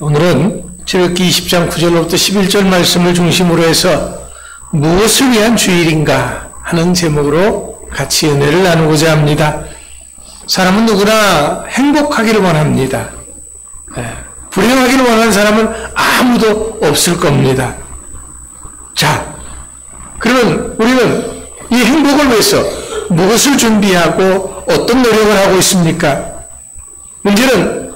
오늘은 출애굽기 20장 9절로부터 11절 말씀을 중심으로 해서 무엇을 위한 주일인가 하는 제목으로 같이 은혜를 나누고자 합니다. 사람은 누구나 행복하기를 원합니다. 불행하기를 원하는 사람은 아무도 없을 겁니다. 자, 그러면 우리는 이 행복을 위해서 무엇을 준비하고 어떤 노력을 하고 있습니까? 문제는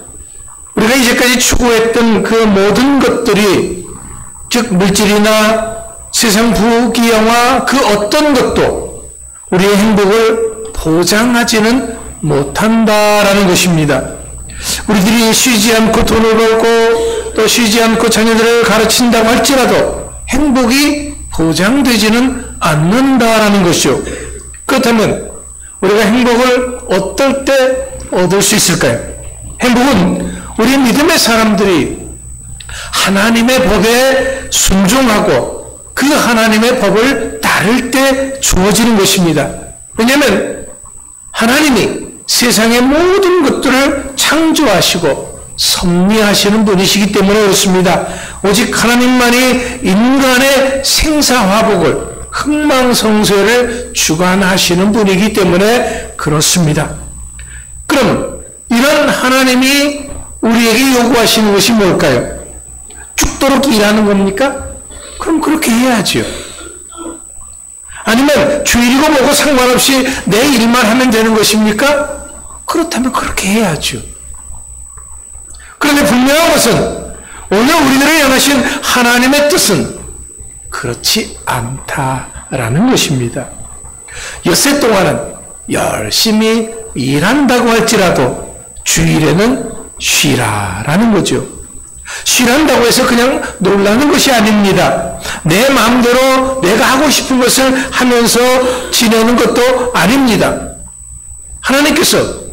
우리가 이제까지 추구했던 그 모든 것들이, 즉 물질이나 세상 부귀영화 그 어떤 것도 우리의 행복을 보장하지는 못한다라는 것입니다. 우리들이 쉬지 않고 돈을 벌고 또 쉬지 않고 자녀들을 가르친다고 할지라도 행복이 보장되지는 않는다라는 것이요. 그렇다면 우리가 행복을 어떨 때 얻을 수 있을까요? 행복은 우리 믿음의 사람들이 하나님의 법에 순종하고 그 하나님의 법을 따를 때 주어지는 것입니다. 왜냐하면 하나님이 세상의 모든 것들을 창조하시고 섭리하시는 분이시기 때문에 그렇습니다. 오직 하나님만이 인간의 생사화복을, 흥망성쇠를 주관하시는 분이기 때문에 그렇습니다. 그럼 이런 하나님이 우리에게 요구하시는 것이 뭘까요? 죽도록 일하는 겁니까? 그럼 그렇게 해야죠. 아니면 주일이고 뭐고 상관없이 내 일만 하면 되는 것입니까? 그렇다면 그렇게 해야죠. 그런데 분명한 것은 오늘 우리들을 향하신 하나님의 뜻은 그렇지 않다라는 것입니다. 엿새 동안은 열심히 일한다고 할지라도 주일에는 쉬라라는 거죠. 쉬란다고 해서 그냥 놀라는 것이 아닙니다. 내 마음대로 내가 하고 싶은 것을 하면서 지내는 것도 아닙니다. 하나님께서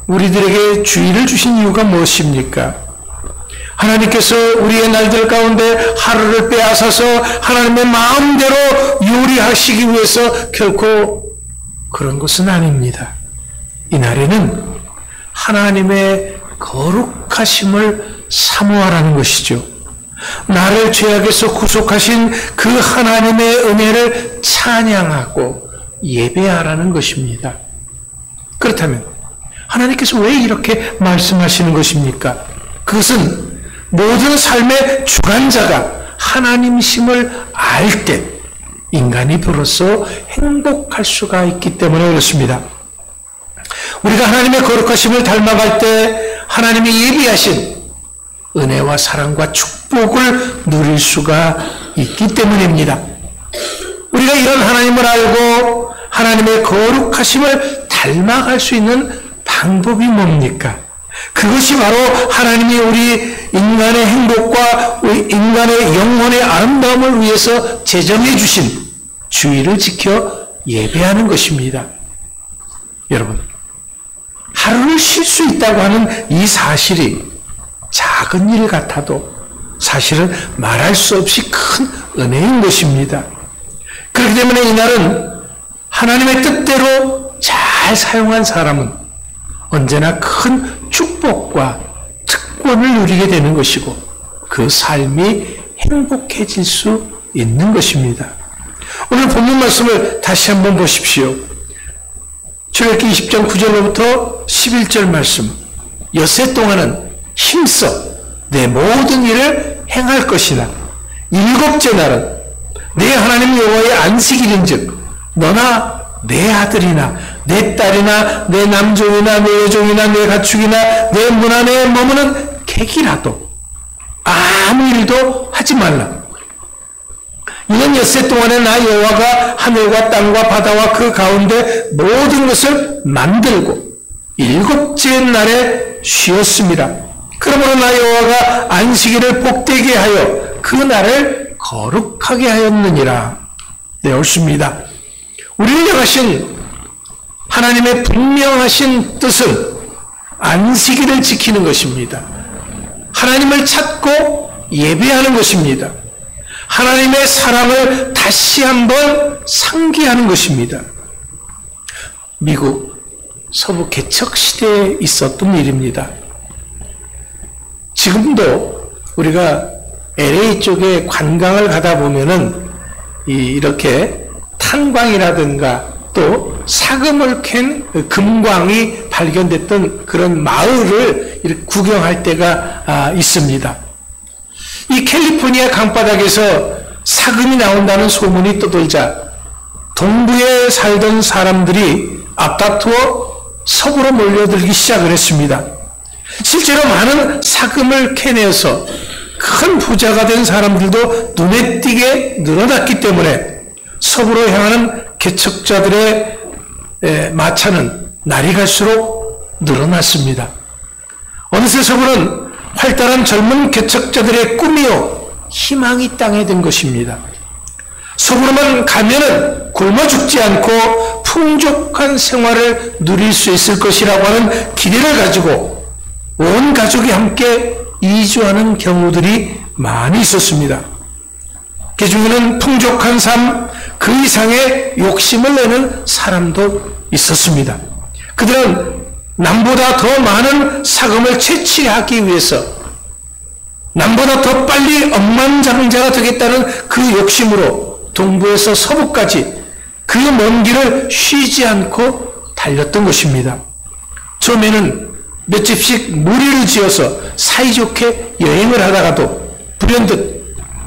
우리들에게 주일을 주신 이유가 무엇입니까? 하나님께서 우리의 날들 가운데 하루를 빼앗아서 하나님의 마음대로 요리하시기 위해서 결코 그런 것은 아닙니다. 이 날에는 하나님의 거룩하심을 사모하라는 것이죠. 나를 죄악에서 구속하신 그 하나님의 은혜를 찬양하고 예배하라는 것입니다. 그렇다면 하나님께서 왜 이렇게 말씀하시는 것입니까? 그것은 모든 삶의 주관자가 하나님심을 알 때 인간이 비로소 행복할 수가 있기 때문에 그렇습니다. 우리가 하나님의 거룩하심을 닮아갈 때 하나님이 예비하신 은혜와 사랑과 축복을 누릴 수가 있기 때문입니다. 우리가 이런 하나님을 알고 하나님의 거룩하심을 닮아갈 수 있는 방법이 뭡니까? 그것이 바로 하나님이 우리 인간의 행복과 우리 인간의 영혼의 아름다움을 위해서 제정해 주신 주의를 지켜 예배하는 것입니다. 여러분, 하루를 쉴 수 있다고 하는 이 사실이 작은 일 같아도 사실은 말할 수 없이 큰 은혜인 것입니다. 그렇기 때문에 이날은 하나님의 뜻대로 잘 사용한 사람은 언제나 큰 축복과 특권을 누리게 되는 것이고 그 삶이 행복해질 수 있는 것입니다. 오늘 본문 말씀을 다시 한번 보십시오. 출애굽기 20장 9절로부터 11절 말씀. 엿새 동안은 힘써 내 모든 일을 행할 것이나 일곱째 날은 내 하나님 여호와의 안식일인즉 너나 내 아들이나 내 딸이나 내 남종이나 내 여종이나 내 가축이나 내 문 안에 머무는 객이라도 아무 일도 하지 말라. 이는 엿새 동안에 나 여호와가 하늘과 땅과 바다와 그 가운데 모든 것을 만들고 일곱째 날에 쉬었습니다. 그러므로 나 여호와가 안식일을 복되게 하여 그 날을 거룩하게 하였느니라. 네, 옳습니다. 우리를 향하신 하나님의 분명하신 뜻은 안식일을 지키는 것입니다. 하나님을 찾고 예배하는 것입니다. 하나님의 사랑을 다시 한번 상기하는 것입니다. 미국 서부 개척 시대에 있었던 일입니다. 지금도 우리가 LA 쪽에 관광을 가다 보면은 이렇게 탄광이라든가 또 사금을 캔 금광이 발견됐던 그런 마을을 이렇게 구경할 때가 있습니다. 이 캘리포니아 강바닥에서 사금이 나온다는 소문이 떠돌자 동부에 살던 사람들이 앞다투어 서부로 몰려들기 시작을 했습니다. 실제로 많은 사금을 캐내어서 큰 부자가 된 사람들도 눈에 띄게 늘어났기 때문에 서부로 향하는 개척자들의 마차는 날이 갈수록 늘어났습니다. 어느새 서부는 활달한 젊은 개척자들의 꿈이요 희망이 땅에 든 것입니다. 서부로만 가면은 굶어 죽지 않고 풍족한 생활을 누릴 수 있을 것이라고 하는 기대를 가지고 온 가족이 함께 이주하는 경우들이 많이 있었습니다. 그 중에는 풍족한 삶 그 이상의 욕심을 내는 사람도 있었습니다. 그들은 남보다 더 많은 사금을 채취하기 위해서 남보다 더 빨리 억만장자가 되겠다는 그 욕심으로 동부에서 서부까지 그 먼 길을 쉬지 않고 달렸던 것입니다. 처음에는 몇 집씩 무리를 지어서 사이좋게 여행을 하다가도 불현듯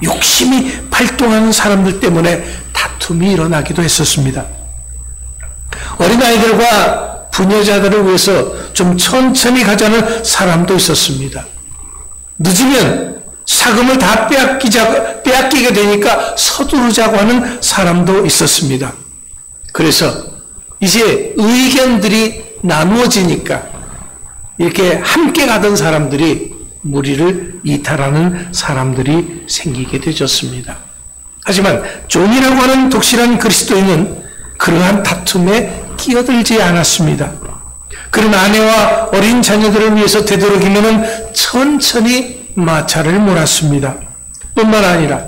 욕심이 발동하는 사람들 때문에 다툼이 일어나기도 했었습니다. 어린아이들과 부녀자들을 위해서 좀 천천히 가자는 사람도 있었습니다. 늦으면 사금을 다 빼앗기게 되니까 서두르자고 하는 사람도 있었습니다. 그래서 이제 의견들이 나누어지니까 이렇게 함께 가던 사람들이 무리를 이탈하는 사람들이 생기게 되었습니다. 하지만 존이라고 하는 독실한 그리스도인은 그러한 다툼에 끼어들지 않았습니다. 그런 아내와 어린 자녀들을 위해서 되도록이면 천천히 마차를 몰았습니다. 뿐만 아니라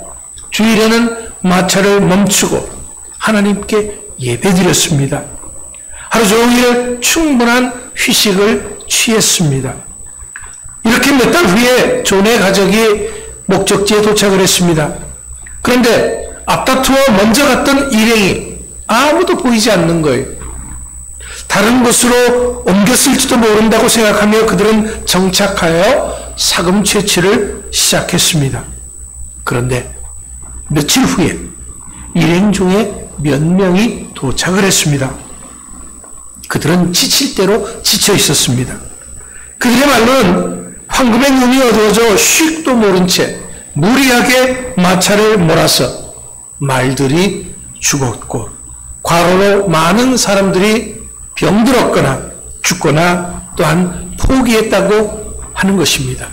주일에는 마차를 멈추고 하나님께 예배드렸습니다. 하루 종일 충분한 휴식을 취했습니다. 이렇게 몇 달 후에 존의 가족이 목적지에 도착을 했습니다. 그런데 앞다투어 먼저 갔던 일행이 아무도 보이지 않는 거예요. 다른 곳으로 옮겼을지도 모른다고 생각하며 그들은 정착하여 사금 채취를 시작했습니다. 그런데 며칠 후에 일행 중에 몇 명이 도착을 했습니다. 그들은 지칠 대로 지쳐 있었습니다. 그들의 말로는 황금의 눈이 어두워져 씩도 모른 채 무리하게 마차를 몰아서 말들이 죽었고 과로로 많은 사람들이 병들었거나 죽거나 또한 포기했다고 하는 것입니다.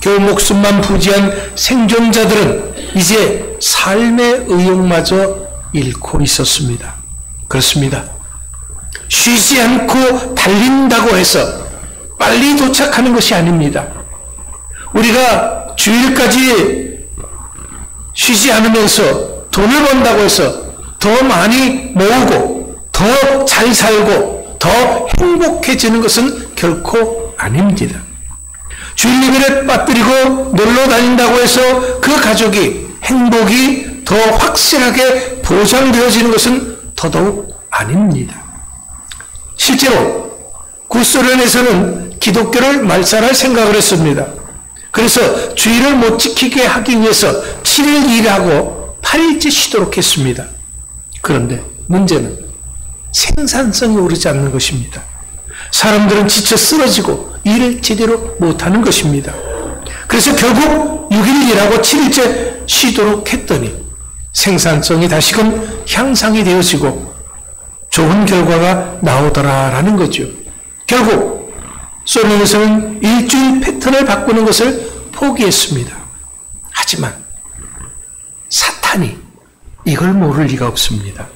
겨우 목숨만 부지한 생존자들은 이제 삶의 의욕마저 잃고 있었습니다. 그렇습니다. 쉬지 않고 달린다고 해서 빨리 도착하는 것이 아닙니다. 우리가 주일까지 쉬지 않으면서 돈을 번다고 해서 더 많이 모으고 더 잘 살고 더 행복해지는 것은 결코 아닙니다. 주일 예배를 빠뜨리고 놀러 다닌다고 해서 그 가족이 행복이 더 확실하게 보장되어지는 것은 더더욱 아닙니다. 실제로 구소련에서는 기독교를 말살할 생각을 했습니다. 그래서 주일을 못 지키게 하기 위해서 7일 일하고 8일째 쉬도록 했습니다. 그런데 문제는 생산성이 오르지 않는 것입니다. 사람들은 지쳐 쓰러지고 일을 제대로 못하는 것입니다. 그래서 결국 6일 일하고 7일째 쉬도록 했더니 생산성이 다시금 향상이 되어지고 좋은 결과가 나오더라라는 거죠. 결국 소련에서는 일주일 패턴을 바꾸는 것을 포기했습니다. 하지만 사탄이 이걸 모를 리가 없습니다.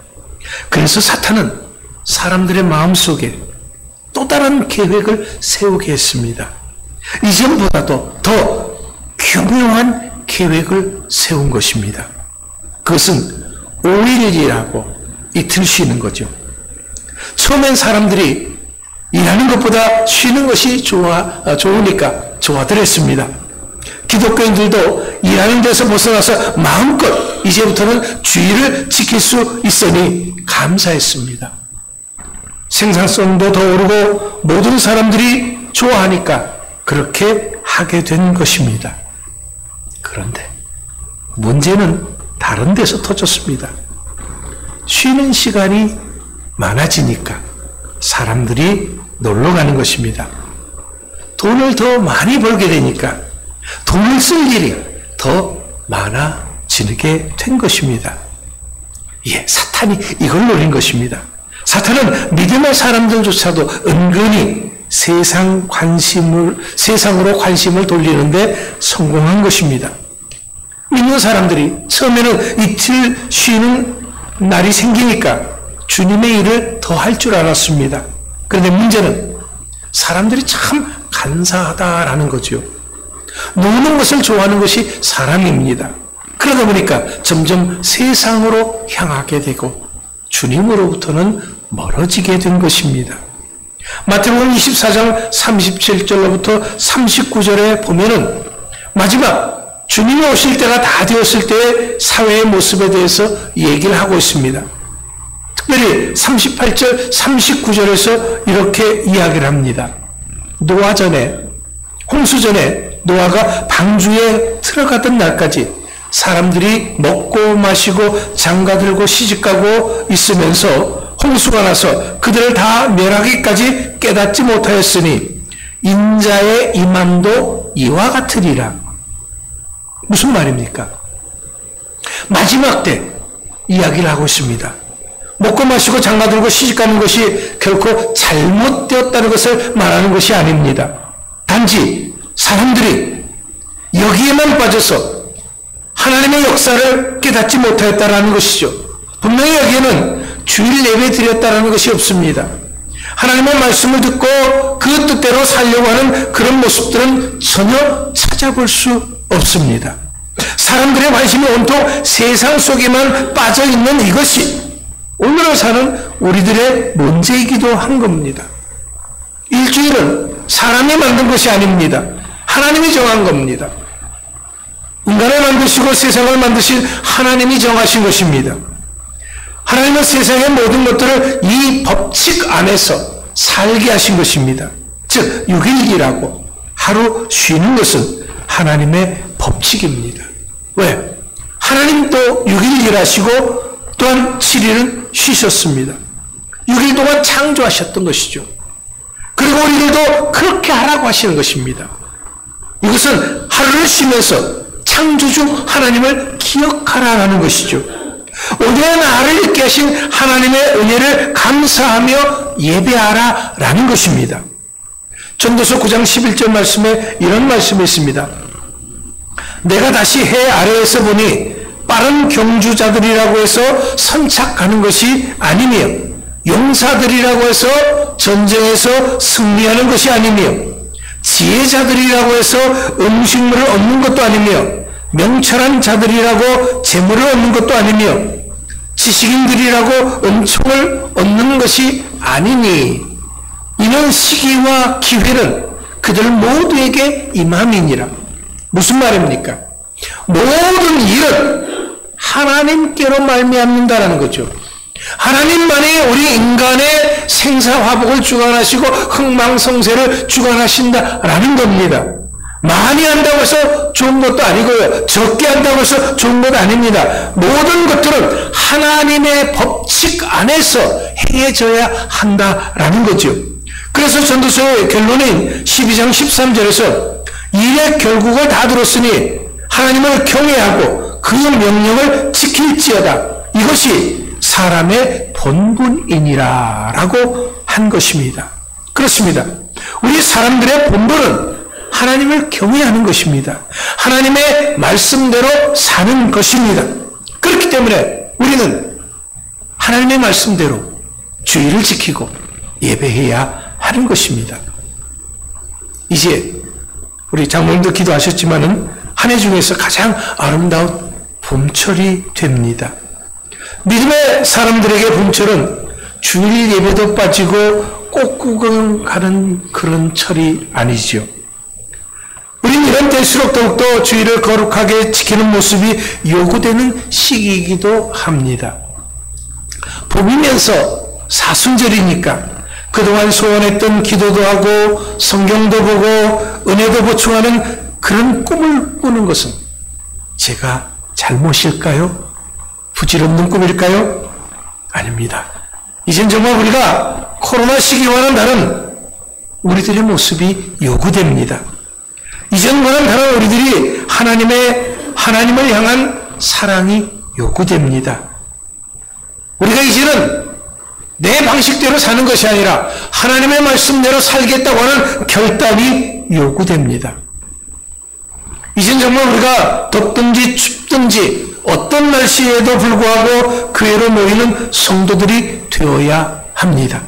그래서 사탄은 사람들의 마음속에 또 다른 계획을 세우게 했습니다. 이전보다도 더 교묘한 계획을 세운 것입니다. 그것은 5일이라고 이틀 쉬는 거죠. 처음엔 사람들이 일하는 것보다 쉬는 것이 좋으니까 좋아들 했습니다. 기독교인들도 일하는 데서 벗어나서 마음껏 이제부터는 주의를 지킬 수 있으니 감사했습니다. 생산성도 더 오르고 모든 사람들이 좋아하니까 그렇게 하게 된 것입니다. 그런데 문제는 다른 데서 터졌습니다. 쉬는 시간이 많아지니까 사람들이 놀러 가는 것입니다. 돈을 더 많이 벌게 되니까 돈을 쓸 일이 더 많아지게 된 것입니다. 예, 사탄이 이걸 노린 것입니다. 사탄은 믿음의 사람들조차도 은근히 세상으로 관심을 돌리는데 성공한 것입니다. 믿는 사람들이 처음에는 이틀 쉬는 날이 생기니까 주님의 일을 더 할 줄 알았습니다. 그런데 문제는 사람들이 참 간사하다라는 거죠. 노는 것을 좋아하는 것이 사람입니다. 그러다 보니까 점점 세상으로 향하게 되고 주님으로부터는 멀어지게 된 것입니다. 마태복음 24장 37절로부터 39절에 보면은 마지막 주님이 오실 때가 다 되었을 때의 사회의 모습에 대해서 얘기를 하고 있습니다. 특별히 38절, 39절에서 이렇게 이야기를 합니다. 노아 전에, 홍수 전에 노아가 방주에 들어가던 날까지 사람들이 먹고 마시고 장가들고 시집가고 있으면서 홍수가 나서 그들을 다 멸하기까지 깨닫지 못하였으니 인자의 임함도 이와 같으리라. 무슨 말입니까? 마지막 때 이야기를 하고 있습니다. 먹고 마시고 장가들고 시집가는 것이 결코 잘못되었다는 것을 말하는 것이 아닙니다. 단지 사람들이 여기에만 빠져서 하나님의 역사를 깨닫지 못하였다는 것이죠. 분명히 여기에는 주일 예배 드렸다는 것이 없습니다. 하나님의 말씀을 듣고 그 뜻대로 살려고 하는 그런 모습들은 전혀 찾아볼 수 없습니다. 사람들의 관심이 온통 세상 속에만 빠져있는 이것이 오늘을 사는 우리들의 문제이기도 한 겁니다. 일주일은 사람이 만든 것이 아닙니다. 하나님이 정한 겁니다. 인간을 만드시고 세상을 만드신 하나님이 정하신 것입니다. 하나님은 세상의 모든 것들을 이 법칙 안에서 살게 하신 것입니다. 즉 6일이라고 하루 쉬는 것은 하나님의 법칙입니다. 왜? 하나님도 6일 일하시고 또한 7일은 쉬셨습니다. 6일 동안 창조하셨던 것이죠. 그리고 우리들도 그렇게 하라고 하시는 것입니다. 이것은 하루를 쉬면서 창조주 하나님을 기억하라는 것이죠. 오늘의 나를 있게 하신 하나님의 은혜를 감사하며 예배하라라는 것입니다. 전도서 9장 11절 말씀에 이런 말씀이 있습니다. 내가 다시 해 아래에서 보니 빠른 경주자들이라고 해서 선착하는 것이 아니며 용사들이라고 해서 전쟁에서 승리하는 것이 아니며 지혜자들이라고 해서 음식물을 얻는 것도 아니며 명철한 자들이라고 재물을 얻는 것도 아니며 지식인들이라고 은총을 얻는 것이 아니니 이는 시기와 기회는 그들 모두에게 임함이니라. 무슨 말입니까? 모든 일은 하나님께로 말미암는다라는 거죠. 하나님만이 우리 인간의 생사화복을 주관하시고 흥망성쇠를 주관하신다라는 겁니다. 많이 한다고 해서 좋은 것도 아니고요. 적게 한다고 해서 좋은 것도 아닙니다. 모든 것들은 하나님의 법칙 안에서 행해져야 한다라는 거죠. 그래서 전도서의 결론인 12장 13절에서 일의 결국을 다 들었으니 하나님을 경외하고 그 명령을 지킬지어다. 이것이 사람의 본분이니라 라고 한 것입니다. 그렇습니다. 우리 사람들의 본분은 하나님을 경외하는 것입니다. 하나님의 말씀대로 사는 것입니다. 그렇기 때문에 우리는 하나님의 말씀대로 주의를 지키고 예배해야 하는 것입니다. 이제 우리 장로님도 기도하셨지만은 한 해 중에서 가장 아름다운 봄철이 됩니다. 믿음의 사람들에게 봄철은 주일 예배도 빠지고 꽃 구경 가는 그런 철이 아니죠. 우리는 이런 때일수록 더욱더 주의를 거룩하게 지키는 모습이 요구되는 시기이기도 합니다. 봄이면서 사순절이니까 그동안 소원했던 기도도 하고 성경도 보고 은혜도 보충하는 그런 꿈을 꾸는 것은 제가 잘못일까요? 부질없는 꿈일까요? 아닙니다. 이젠 정말 우리가 코로나 시기와는 다른 우리들의 모습이 요구됩니다. 이전과는 다른 우리들이 하나님을 향한 사랑이 요구됩니다. 우리가 이제는 내 방식대로 사는 것이 아니라 하나님의 말씀대로 살겠다고 하는 결단이 요구됩니다. 이젠 정말 우리가 덥든지 춥든지 어떤 날씨에도 불구하고 교회로 모이는 성도들이 되어야 합니다.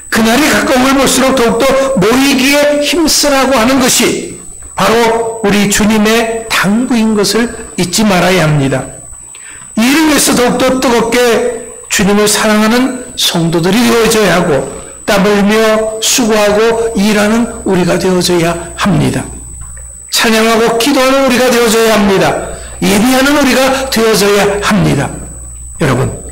그날이 가까움을 볼수록 더욱더 모이기에 힘쓰라고 하는 것이 바로 우리 주님의 당부인 것을 잊지 말아야 합니다. 이를 위해서 더욱더 뜨겁게 주님을 사랑하는 성도들이 되어져야 하고 땀 흘리며 수고하고 일하는 우리가 되어져야 합니다. 찬양하고 기도하는 우리가 되어져야 합니다. 예배하는 우리가 되어져야 합니다. 여러분,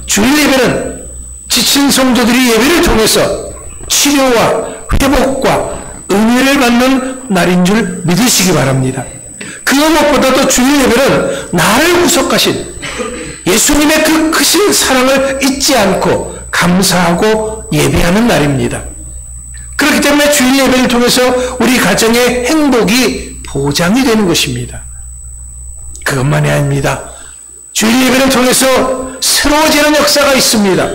주일 예배는 지친 성도들이 예배를 통해서 치료와 회복과 은혜를 받는 날인 줄 믿으시기 바랍니다. 그 무엇보다도 주일 예배는 나를 구속하신 예수님의 그 크신 사랑을 잊지 않고 감사하고 예배하는 날입니다. 그렇기 때문에 주일 예배를 통해서 우리 가정의 행복이 보장이 되는 것입니다. 그것만이 아닙니다. 주일 예배를 통해서 새로워지는 역사가 있습니다.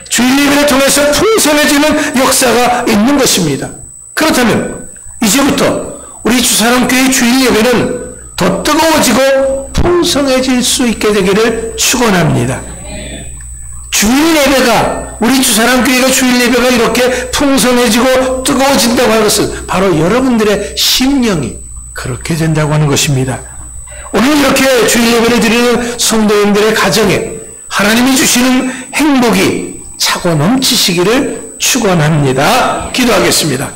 주일 예배를 통해서 풍성해지는 역사가 있는 것입니다. 그렇다면 이제부터 우리 주사랑교회 주일 예배는 더 뜨거워지고 풍성해질 수 있게 되기를 축원합니다. 주일 예배가 우리 주사랑교회가 주일 예배가 이렇게 풍성해지고 뜨거워진다고 하는 것은 바로 여러분들의 심령이 그렇게 된다고 하는 것입니다. 오늘 이렇게 주일 예배를 드리는 성도님들의 가정에 하나님이 주시는 행복이 차고 넘치시기를 축원합니다. 기도하겠습니다.